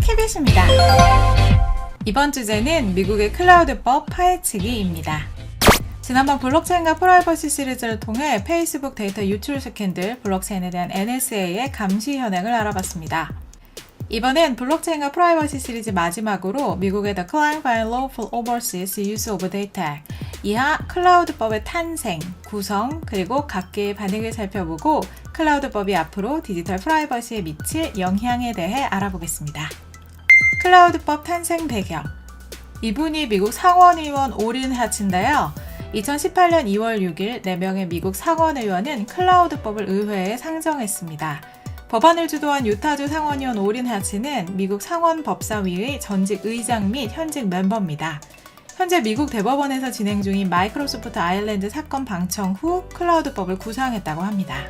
캐빗입니다. 이번 주제는 미국의 클라우드법 파헤치기입니다. 지난번 블록체인과 프라이버시 시리즈를 통해 페이스북 데이터 유출 스캔들, 블록체인에 대한 NSA의 감시 현황을 알아봤습니다. 이번엔 블록체인과 프라이버시 시리즈 마지막으로 미국의 The Client by Lawful Overseas Use of Data 이하 클라우드법의 탄생, 구성, 그리고 각계의 반응을 살펴보고 클라우드법이 앞으로 디지털 프라이버시에 미칠 영향에 대해 알아보겠습니다. 클라우드법 탄생 배경. 이분이 미국 상원의원 오린 하츠인데요. 2018년 2월 6일 4명의 미국 상원의원은 클라우드법을 의회에 상정했습니다. 법안을 주도한 유타주 상원의원 오린 하츠는 미국 상원법사위의 전직 의장 및 현직 멤버입니다. 현재 미국 대법원에서 진행 중인 마이크로소프트 아일랜드 사건 방청 후 클라우드법을 구상했다고 합니다.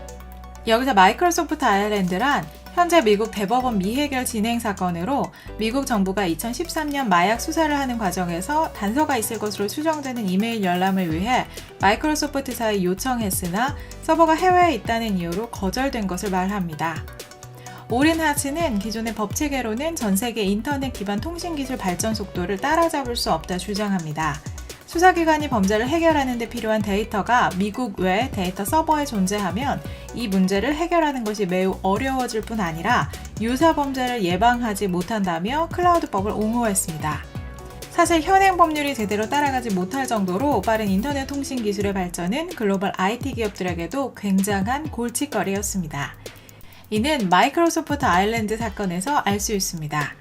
여기서 마이크로소프트 아일랜드란 현재 미국 대법원 미해결 진행 사건으로 미국 정부가 2013년 마약 수사를 하는 과정에서 단서가 있을 것으로 추정되는 이메일 열람을 위해 마이크로소프트사에 요청했으나 서버가 해외에 있다는 이유로 거절된 것을 말합니다. 오린 하츠는 기존의 법 체계로는 전 세계 인터넷 기반 통신기술 발전 속도를 따라잡을 수 없다 주장합니다. 수사기관이 범죄를 해결하는 데 필요한 데이터가 미국 외 데이터 서버에 존재하면 이 문제를 해결하는 것이 매우 어려워질 뿐 아니라 유사 범죄를 예방하지 못한다며 클라우드법을 옹호했습니다. 사실 현행 법률이 제대로 따라가지 못할 정도로 빠른 인터넷 통신 기술의 발전은 글로벌 IT 기업들에게도 굉장한 골칫거리였습니다. 이는 마이크로소프트 아일랜드 사건에서 알 수 있습니다.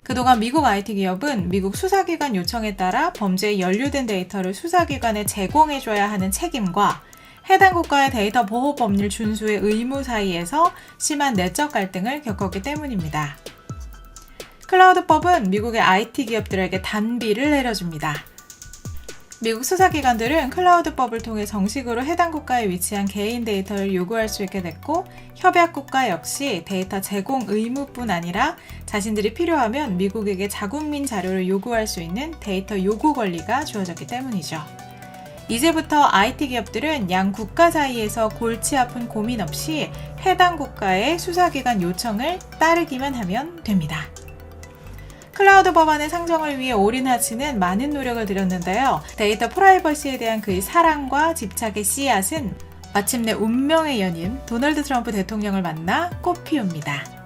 그동안 미국 IT 기업은 미국 수사기관 요청에 따라 범죄에 연루된 데이터를 수사기관에 제공해줘야 하는 책임과 해당 국가의 데이터 보호 법률 준수의 의무 사이에서 심한 내적 갈등을 겪었기 때문입니다. 클라우드법은 미국의 IT 기업들에게 단비를 내려줍니다. 미국 수사기관들은 클라우드법을 통해 정식으로 해당 국가에 위치한 개인 데이터를 요구할 수 있게 됐고 협약국가 역시 데이터 제공 의무뿐 아니라 자신들이 필요하면 미국에게 자국민 자료를 요구할 수 있는 데이터 요구 권리가 주어졌기 때문이죠. 이제부터 IT 기업들은 양 국가 사이에서 골치 아픈 고민 없이 해당 국가의 수사기관 요청을 따르기만 하면 됩니다. 클라우드 법안의 상정을 위해 오린 하츠는 많은 노력을 들였는데요. 데이터 프라이버시에 대한 그의 사랑과 집착의 씨앗은 마침내 운명의 연인 도널드 트럼프 대통령을 만나 꽃피웁니다.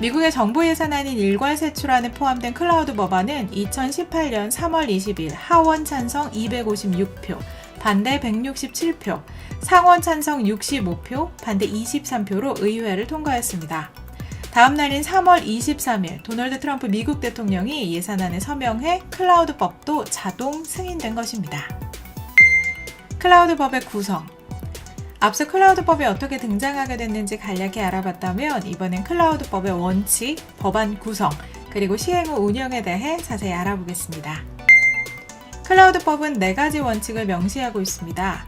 미국의 정부 예산안인 일괄 세출안에 포함된 클라우드 법안은 2018년 3월 20일 하원 찬성 256표, 반대 167표, 상원 찬성 65표, 반대 23표로 의회를 통과했습니다. 다음 날인 3월 23일 도널드 트럼프 미국 대통령이 예산안에 서명해 클라우드법도 자동 승인된 것입니다. 클라우드법의 구성. 앞서 클라우드법이 어떻게 등장하게 됐는지 간략히 알아봤다면 이번엔 클라우드법의 원칙, 법안 구성, 그리고 시행 후 운영에 대해 자세히 알아보겠습니다. 클라우드법은 4가지 원칙을 명시하고 있습니다.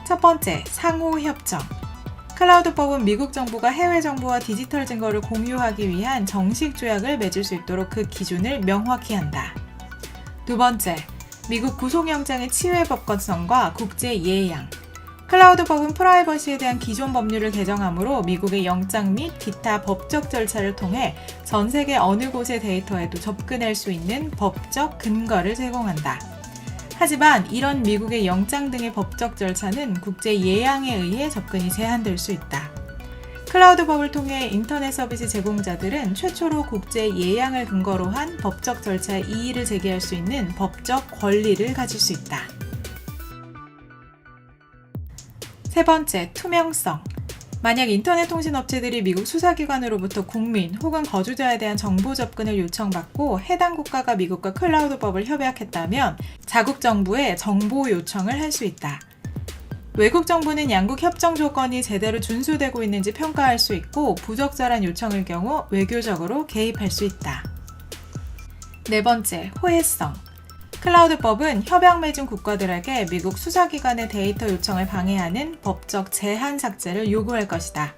첫 번째, 상호협정. 클라우드법은 미국 정부가 해외 정보와 디지털 증거를 공유하기 위한 정식 조약을 맺을 수 있도록 그 기준을 명확히 한다. 두 번째, 미국 구속영장의 치외 법권성과 국제 예양. 클라우드법은 프라이버시에 대한 기존 법률을 개정하므로 미국의 영장 및 기타 법적 절차를 통해 전 세계 어느 곳의 데이터에도 접근할 수 있는 법적 근거를 제공한다. 하지만 이런 미국의 영장 등의 법적 절차는 국제 예양에 의해 접근이 제한될 수 있다. 클라우드법을 통해 인터넷 서비스 제공자들은 최초로 국제 예양을 근거로 한 법적 절차에 이의를 제기할 수 있는 법적 권리를 가질 수 있다. 세 번째, 투명성. 만약 인터넷 통신 업체들이 미국 수사기관으로부터 국민 혹은 거주자에 대한 정보 접근을 요청받고 해당 국가가 미국과 클라우드법을 협약했다면 자국 정부에 정보 요청을 할 수 있다. 외국 정부는 양국 협정 조건이 제대로 준수되고 있는지 평가할 수 있고 부적절한 요청일 경우 외교적으로 개입할 수 있다. 네 번째, 호혜성. 클라우드법은 협약 맺은 국가들에게 미국 수사기관의 데이터 요청을 방해하는 법적 제한 삭제를 요구할 것이다.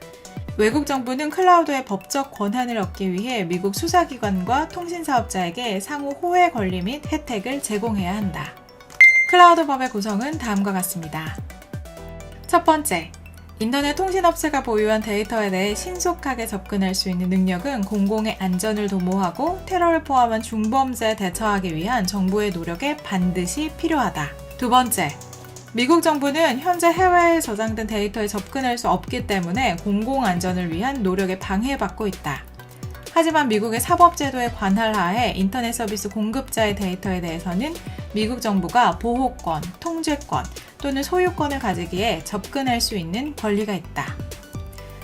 외국 정부는 클라우드의 법적 권한을 얻기 위해 미국 수사기관과 통신사업자에게 상호 호혜 권리 및 혜택을 제공해야 한다. 클라우드법의 구성은 다음과 같습니다. 첫 번째, 인터넷 통신업체가 보유한 데이터에 대해 신속하게 접근할 수 있는 능력은 공공의 안전을 도모하고 테러를 포함한 중범죄에 대처하기 위한 정부의 노력에 반드시 필요하다. 두 번째, 미국 정부는 현재 해외에 저장된 데이터에 접근할 수 없기 때문에 공공안전을 위한 노력에 방해받고 있다. 하지만 미국의 사법제도의 관할하에 인터넷 서비스 공급자의 데이터에 대해서는 미국 정부가 보호권, 통제권 또는 소유권을 가지기에 접근할 수 있는 권리가 있다.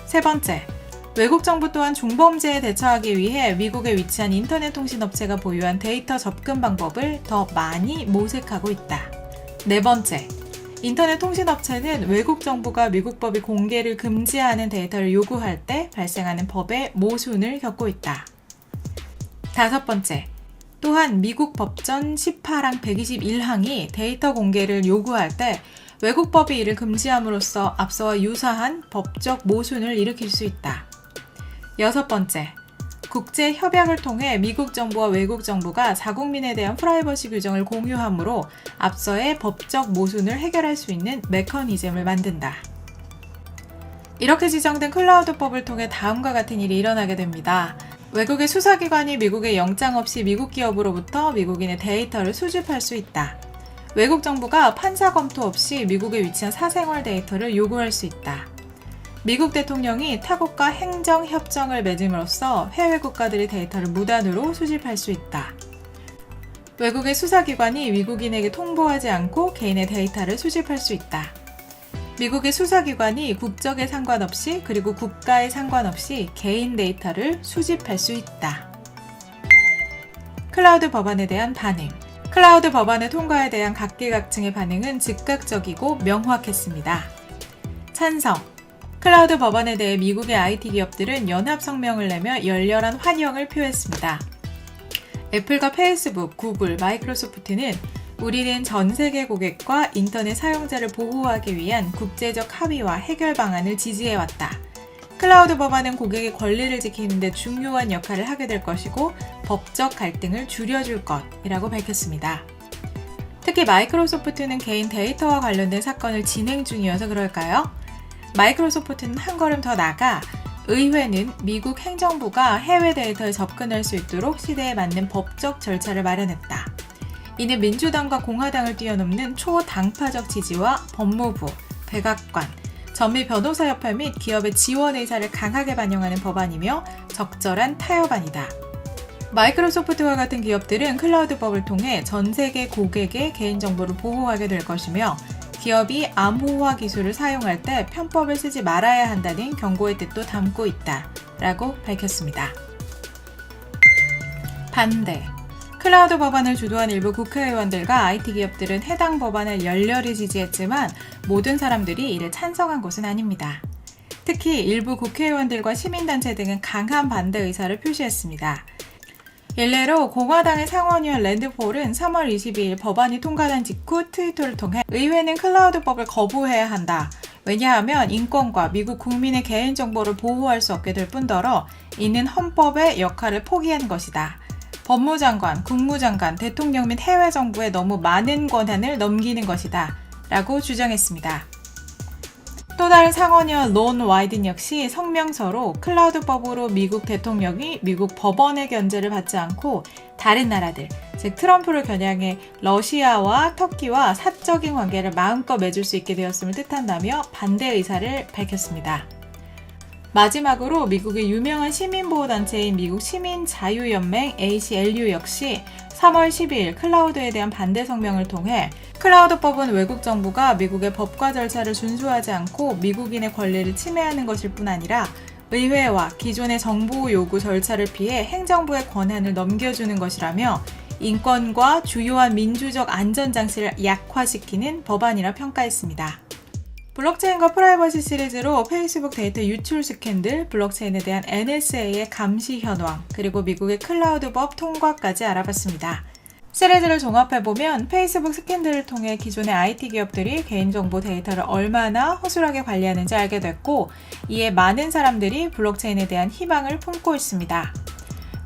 세 번째, 외국 정부 또한 중범죄에 대처하기 위해 미국에 위치한 인터넷 통신업체가 보유한 데이터 접근 방법을 더 많이 모색하고 있다. 네 번째, 인터넷 통신업체는 외국 정부가 미국 법이 공개를 금지하는 데이터를 요구할 때 발생하는 법의 모순을 겪고 있다. 다섯 번째, 또한 미국 법전 18항 121항이 데이터 공개를 요구할 때 외국 법이 이를 금지함으로써 앞서와 유사한 법적 모순을 일으킬 수 있다. 여섯 번째, 국제 협약을 통해 미국 정부와 외국 정부가 자국민에 대한 프라이버시 규정을 공유하므로 앞서의 법적 모순을 해결할 수 있는 메커니즘을 만든다. 이렇게 지정된 클라우드법을 통해 다음과 같은 일이 일어나게 됩니다. 외국의 수사기관이 미국의 영장 없이 미국 기업으로부터 미국인의 데이터를 수집할 수 있다. 외국 정부가 판사 검토 없이 미국에 위치한 사생활 데이터를 요구할 수 있다. 미국 대통령이 타국과 행정협정을 맺음으로써 해외 국가들의 데이터를 무단으로 수집할 수 있다. 외국의 수사기관이 미국인에게 통보하지 않고 개인의 데이터를 수집할 수 있다. 미국의 수사기관이 국적에 상관없이 그리고 국가에 상관없이 개인 데이터를 수집할 수 있다. 클라우드 법안에 대한 반응. 클라우드 법안의 통과에 대한 각계각층의 반응은 즉각적이고 명확했습니다. 찬성. 클라우드 법안에 대해 미국의 IT 기업들은 연합성명을 내며 열렬한 환영을 표했습니다. 애플과 페이스북, 구글, 마이크로소프트는 우리는 전 세계 고객과 인터넷 사용자를 보호하기 위한 국제적 합의와 해결 방안을 지지해왔다. 클라우드 법안은 고객의 권리를 지키는 데 중요한 역할을 하게 될 것이고 법적 갈등을 줄여줄 것이라고 밝혔습니다. 특히 마이크로소프트는 개인 데이터와 관련된 사건을 진행 중이어서 그럴까요? 마이크로소프트는 한 걸음 더 나아가 의회는 미국 행정부가 해외 데이터에 접근할 수 있도록 시대에 맞는 법적 절차를 마련했다. 이는 민주당과 공화당을 뛰어넘는 초당파적 지지와 법무부, 백악관, 전미 변호사협회 및 기업의 지원 의사를 강하게 반영하는 법안이며 적절한 타협안이다. 마이크로소프트와 같은 기업들은 클라우드법을 통해 전 세계 고객의 개인정보를 보호하게 될 것이며 기업이 암호화 기술을 사용할 때 편법을 쓰지 말아야 한다는 경고의 뜻도 담고 있다 라고 밝혔습니다. 반대. 클라우드 법안을 주도한 일부 국회의원들과 IT 기업들은 해당 법안을 열렬히 지지했지만 모든 사람들이 이를 찬성한 것은 아닙니다. 특히 일부 국회의원들과 시민단체 등은 강한 반대 의사를 표시했습니다. 일례로 공화당의 상원의원 랜드 폴은 3월 22일 법안이 통과된 직후 트위터를 통해 의회는 클라우드법을 거부해야 한다. 왜냐하면 인권과 미국 국민의 개인정보를 보호할 수 없게 될 뿐더러 이는 헌법의 역할을 포기한 것이다. 법무장관, 국무장관, 대통령 및 해외 정부에 너무 많은 권한을 넘기는 것이다. 라고 주장했습니다. 또 다른 상원의원 론 와이든 역시 성명서로 클라우드법으로 미국 대통령이 미국 법원의 견제를 받지 않고 다른 나라들, 즉 트럼프를 겨냥해 러시아와 터키와 사적인 관계를 마음껏 맺을 수 있게 되었음을 뜻한다며 반대 의사를 밝혔습니다. 마지막으로 미국의 유명한 시민보호단체인 미국 시민자유연맹 ACLU 역시 3월 12일 클라우드에 대한 반대 성명을 통해 클라우드법은 외국 정부가 미국의 법과 절차를 준수하지 않고 미국인의 권리를 침해하는 것일 뿐 아니라 의회와 기존의 정보 요구 절차를 피해 행정부의 권한을 넘겨주는 것이라며 인권과 주요한 민주적 안전장치를 약화시키는 법안이라 평가했습니다. 블록체인과 프라이버시 시리즈로 페이스북 데이터 유출 스캔들, 블록체인에 대한 NSA의 감시 현황, 그리고 미국의 클라우드법 통과까지 알아봤습니다. 시리즈를 종합해보면 페이스북 스캔들을 통해 기존의 IT 기업들이 개인정보 데이터를 얼마나 허술하게 관리하는지 알게 됐고, 이에 많은 사람들이 블록체인에 대한 희망을 품고 있습니다.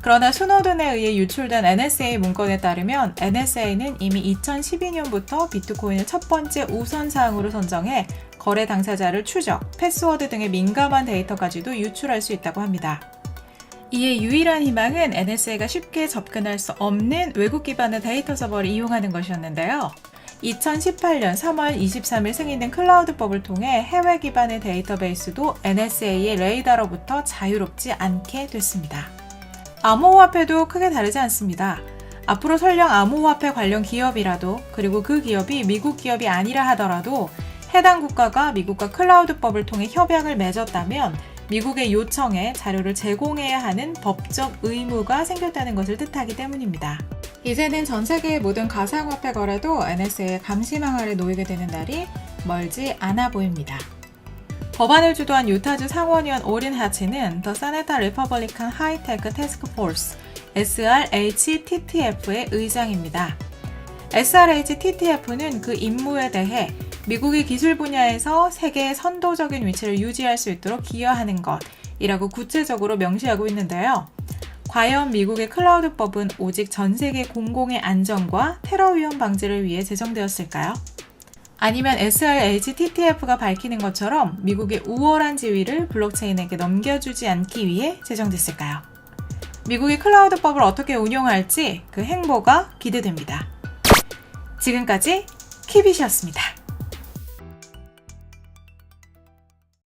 그러나 스노든에 의해 유출된 NSA 문건에 따르면 NSA는 이미 2012년부터 비트코인을 첫 번째 우선사항으로 선정해 거래 당사자를 추적, 패스워드 등의 민감한 데이터까지도 유출할 수 있다고 합니다. 이에 유일한 희망은 NSA가 쉽게 접근할 수 없는 외국 기반의 데이터 서버를 이용하는 것이었는데요. 2018년 3월 23일 승인된 클라우드법을 통해 해외 기반의 데이터베이스도 NSA의 레이더로부터 자유롭지 않게 됐습니다. 암호화폐도 크게 다르지 않습니다. 앞으로 설령 암호화폐 관련 기업이라도, 그리고 그 기업이 미국 기업이 아니라 하더라도 해당 국가가 미국과 클라우드법을 통해 협약을 맺었다면 미국의 요청에 자료를 제공해야 하는 법적 의무가 생겼다는 것을 뜻하기 때문입니다. 이제는 전 세계의 모든 가상화폐 거래도 NSA의 감시망 아래 놓이게 되는 날이 멀지 않아 보입니다. 법안을 주도한 유타주 상원의원 오린 하치는 The Senate Republican High-Tech Task Force SRHTTF의 의장입니다. SRHTTF는 그 임무에 대해 미국이 기술 분야에서 세계의 선도적인 위치를 유지할 수 있도록 기여하는 것이라고 구체적으로 명시하고 있는데요. 과연 미국의 클라우드법은 오직 전 세계 공공의 안전과 테러 위험 방지를 위해 제정되었을까요? 아니면 SRHTTF가 밝히는 것처럼 미국의 우월한 지위를 블록체인에게 넘겨주지 않기 위해 제정됐을까요? 미국의 클라우드법을 어떻게 운용할지 그 행보가 기대됩니다. 지금까지 키빗이었습니다.